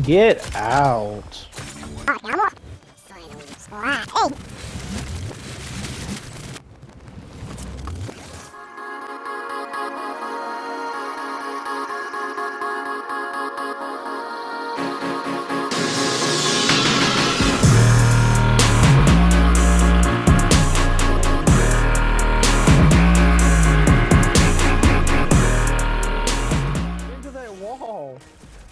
Get out.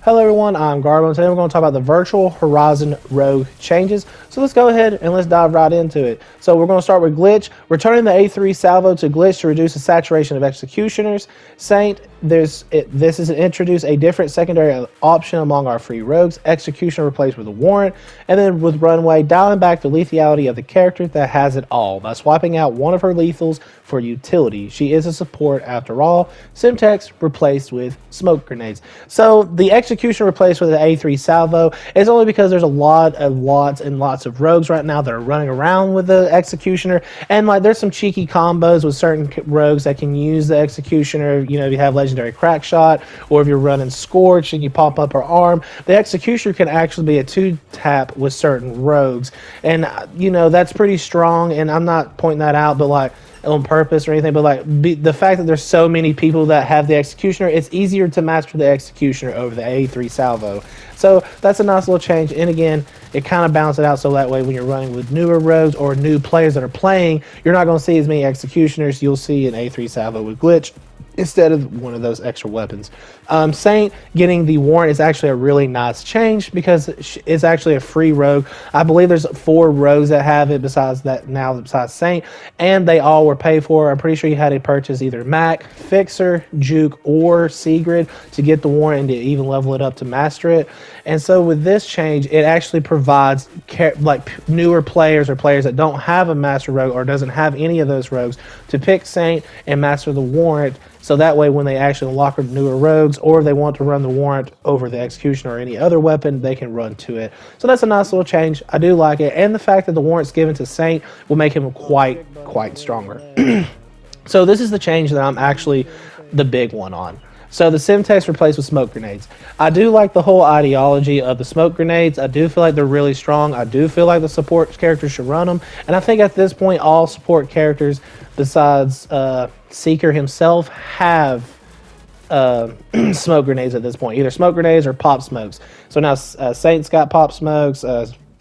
Hello everyone, I'm Garbo, and today we're going to talk about the Virtual Horizon Rogue changes. So let's go ahead and let's dive right into it. So we're going to start with Glitch. Returning the A3 salvo to Glitch to reduce the saturation of executioners. Saint, this is to introduce a different secondary option among our free rogues. Executioner replaced with a warrant. And then with Runway, dialing back the lethality of the character that has it all by swapping out one of her lethals for utility. She is a support after all. Simtex replaced with smoke grenades. So the execution replaced with an A3 salvo is only because there's lots and lots of rogues right now that are running around with the executioner, and like there's some cheeky combos with certain rogues that can use the executioner. You know, if you have legendary crack shot, or if you're running Scorch and you pop up her arm, the executioner can actually be a 2-tap with certain rogues, and you know that's pretty strong. And I'm not pointing that out, but like on purpose or anything, but like the fact that there's so many people that have the executioner, it's easier to master the executioner over the A3 salvo. So that's a nice little change, and again, it kind of balances it out so that way when you're running with newer rogues or new players that are playing, you're not going to see as many executioners. You'll see an A3 salvo with Glitch instead of one of those extra weapons. Saint getting the warrant is actually a really nice change because it's actually a free rogue. I believe there's 4 rogues that have it besides Saint, and they all were paid for. I'm pretty sure you had to purchase either Mac, Fixer, Juke, or Sigrid to get the warrant and to even level it up to master it. And so with this change, it actually provides like newer players or players that don't have a master rogue or doesn't have any of those rogues to pick Saint and master the warrant. So that way, when they actually unlock newer rogues, or if they want to run the warrant over the executioner or any other weapon, they can run to it. So that's a nice little change. I do like it, and the fact that the warrant's given to Saint will make him quite stronger. So this is the change that I'm actually the big one on. So the Simtex replaced with smoke grenades. I do like the whole ideology of the smoke grenades. I do feel like they're really strong. I do feel like the support characters should run them. And I think at this point, all support characters besides Seeker himself have smoke grenades at this point. Either smoke grenades or pop smokes. So now Saint's got pop smokes.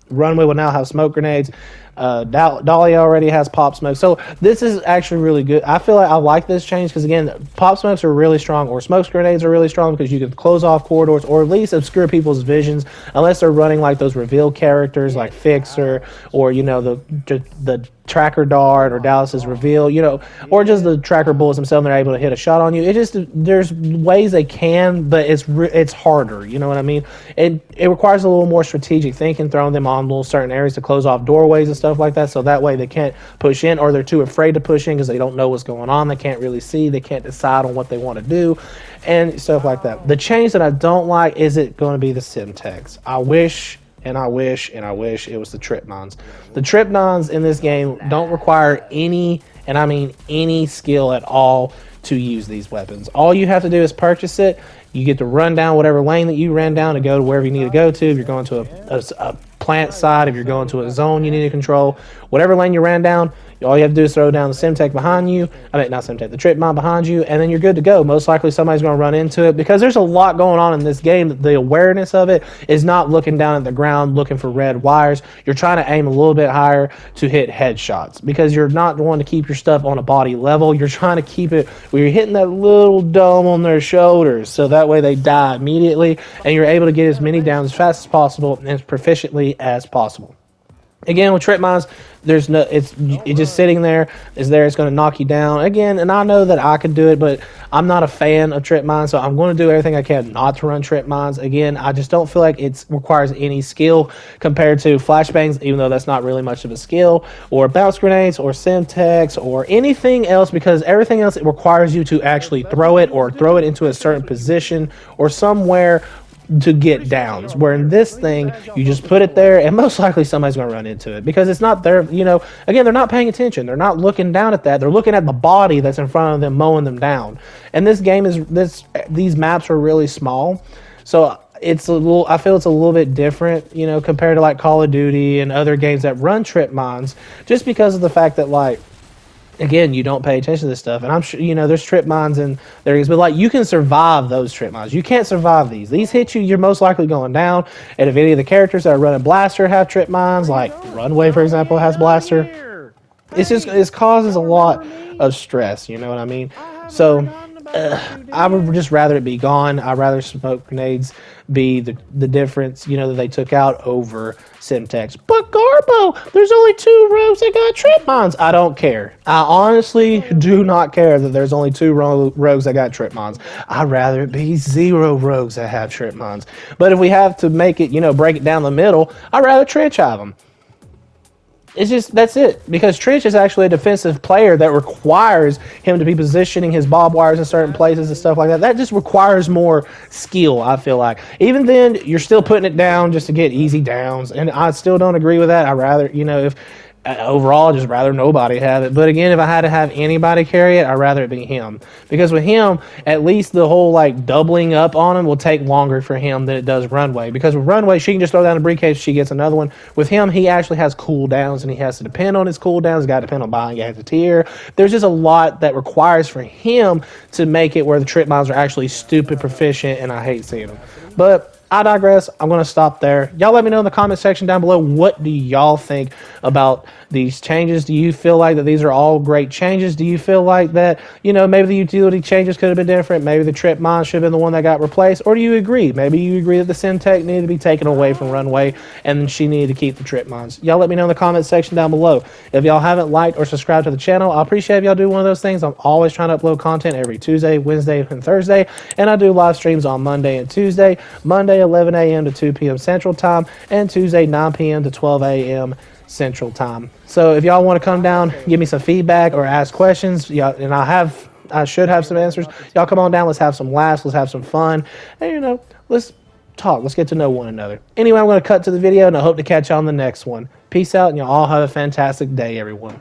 Runway will now have smoke grenades. Dahlia already has pop smoke, so this is actually really good. I feel like I like this change because again, pop smokes are really strong, or smoke grenades are really strong because you can close off corridors or at least obscure people's visions unless they're running like those reveal characters like Fixer or you know the tracker dart or Dallas's reveal, you know, or just the tracker bullets themselves. They're able to hit a shot on you. It just there's ways they can, but it's harder. You know what I mean? It requires a little more strategic thinking, throwing them on little certain areas to close off doorways and stuff like that. So that way they can't push in, or they're too afraid to push in because they don't know what's going on. They can't really see. They can't decide on what they want to do, and stuff like that. The change that I don't like is it going to be the Simtex. I wish it was the trip mines. The trip mines in this game don't require any, and I mean any skill at all to use these weapons. All you have to do is purchase it. You get to run down whatever lane that you ran down to go to wherever you need to go to. If you're going to a plant side, if you're going to a zone you need to control, whatever lane you ran down, all you have to do is throw down the Simtech behind you. I mean, not Simtech, the trip mine behind you, and then you're good to go. Most likely somebody's going to run into it because there's a lot going on in this game. The awareness of it is not looking down at the ground looking for red wires. You're trying to aim a little bit higher to hit headshots because you're not wanting to keep your stuff on a body level. You're trying to keep it where you're hitting that little dome on their shoulders so that way they die immediately and you're able to get as many down as fast as possible and as proficiently as possible. Again, with trip mines, there's no, it's just sitting there. It's going to knock you down again. And I know that I could do it, but I'm not a fan of trip mines, so I'm going to do everything I can not to run trip mines. Again, I just don't feel like it requires any skill compared to flashbangs, even though that's not really much of a skill, or bounce grenades, or Simtex, or anything else, because everything else it requires you to actually throw it or throw it into a certain position or somewhere to get downs, where in this thing you just put it there and most likely somebody's going to run into it because it's not there. You know, again, they're not paying attention, they're not looking down at that, they're looking at the body that's in front of them mowing them down. And this game is these maps are really small, so it's a little, I feel it's a little bit different, you know, compared to like Call of Duty and other games that run trip mines, just because of the fact that, like, again, you don't pay attention to this stuff. And I'm sure, you know, there's trip mines and there is, but like, you can survive those trip mines. You can't survive these. These hit you, you're most likely going down. And if any of the characters that are running Blaster have trip mines, like Runway, for example, has Blaster, it causes a lot of stress. You know what I mean? So I would just rather it be gone. I'd rather smoke grenades be the difference, you know, that they took out over Simtex. But Garbo, there's only 2 rogues that got trip mines. I don't care. I honestly do not care that there's only 2 rogues that got trip mines. I'd rather it be 0 rogues that have trip mines. But if we have to make it, you know, break it down the middle, I'd rather Trench have them. It's just, that's it. Because Trench is actually a defensive player that requires him to be positioning his bob wires in certain places and stuff like that. That just requires more skill, I feel like. Even then, you're still putting it down just to get easy downs. And I still don't agree with that. I'd rather, you know, if overall, I'd just rather nobody have it. But again, if I had to have anybody carry it, I'd rather it be him. Because with him, at least the whole like doubling up on him will take longer for him than it does Runway. Because with Runway, she can just throw down a briefcase, she gets another one. With him, he actually has cooldowns and he has to depend on his cooldowns. He's got to depend on buying gas a tier. There's just a lot that requires for him to make it where the trip mines are actually stupid proficient, and I hate seeing them. But I digress. I'm going to stop there. Y'all let me know in the comment section down below, what do y'all think about these changes? Do you feel like that these are all great changes? Do you feel like that, you know, maybe the utility changes could have been different? Maybe the trip mine should have been the one that got replaced? Or do you agree? Maybe you agree that the Simtech needed to be taken away from Runway and she needed to keep the trip mines. Y'all let me know in the comment section down below. If y'all haven't liked or subscribed to the channel, I appreciate if y'all do one of those things. I'm always trying to upload content every Tuesday, Wednesday, and Thursday. And I do live streams on Monday and Tuesday. Monday, 11 a.m. to 2 p.m. Central Time, and Tuesday, 9 p.m. to 12 a.m. Central Time. So if y'all want to come down, give me some feedback or ask questions, and I should have some answers. Y'all come on down. Let's have some laughs. Let's have some fun. And, you know, let's talk. Let's get to know one another. Anyway, I'm going to cut to the video, and I hope to catch you on the next one. Peace out, and y'all all have a fantastic day, everyone.